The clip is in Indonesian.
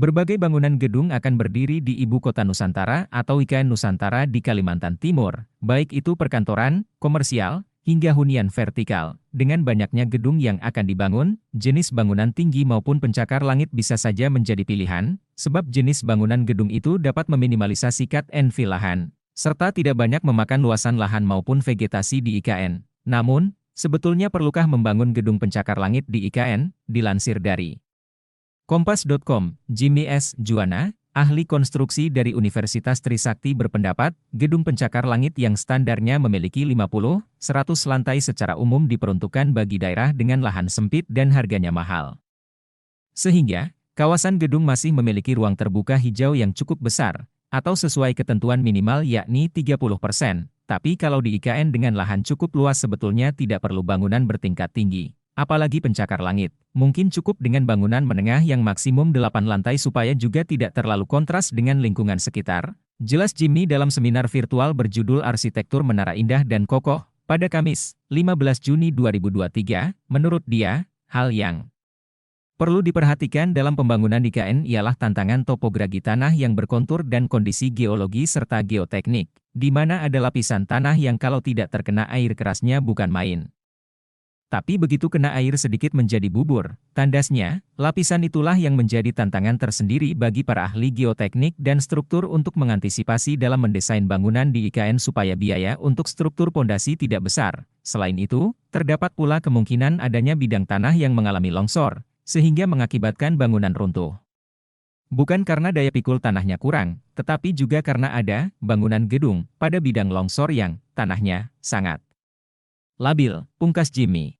Berbagai bangunan gedung akan berdiri di Ibu Kota Nusantara atau IKN Nusantara di Kalimantan Timur, baik itu perkantoran, komersial, hingga hunian vertikal. Dengan banyaknya gedung yang akan dibangun, jenis bangunan tinggi maupun pencakar langit bisa saja menjadi pilihan, sebab jenis bangunan gedung itu dapat meminimalisasi cut and fill lahan, serta tidak banyak memakan luasan lahan maupun vegetasi di IKN. Namun, sebetulnya perlukah membangun gedung pencakar langit di IKN? Dilansir dari Kompas.com, Jimmy S. Juwana, ahli konstruksi dari Universitas Trisakti berpendapat, gedung pencakar langit yang standarnya memiliki 50-100 lantai secara umum diperuntukkan bagi daerah dengan lahan sempit dan harganya mahal. Sehingga, kawasan gedung masih memiliki ruang terbuka hijau yang cukup besar, atau sesuai ketentuan minimal yakni 30%. Tapi kalau di IKN dengan lahan cukup luas sebetulnya tidak perlu bangunan bertingkat tinggi. Apalagi pencakar langit, mungkin cukup dengan bangunan menengah yang maksimum 8 lantai supaya juga tidak terlalu kontras dengan lingkungan sekitar. Jelas Jimmy dalam seminar virtual berjudul Arsitektur Menara Indah dan Kokoh, pada Kamis, 15 Juni 2023, menurut dia, hal yang perlu diperhatikan dalam pembangunan IKN ialah tantangan topografi tanah yang berkontur dan kondisi geologi serta geoteknik, di mana ada lapisan tanah yang kalau tidak terkena air kerasnya bukan main. Tapi begitu kena air sedikit menjadi bubur, tandasnya, lapisan itulah yang menjadi tantangan tersendiri bagi para ahli geoteknik dan struktur untuk mengantisipasi dalam mendesain bangunan di IKN supaya biaya untuk struktur pondasi tidak besar. Selain itu, terdapat pula kemungkinan adanya bidang tanah yang mengalami longsor, sehingga mengakibatkan bangunan runtuh. Bukan karena daya pikul tanahnya kurang, tetapi juga karena ada bangunan gedung pada bidang longsor yang tanahnya sangat labil, pungkas Jimmy.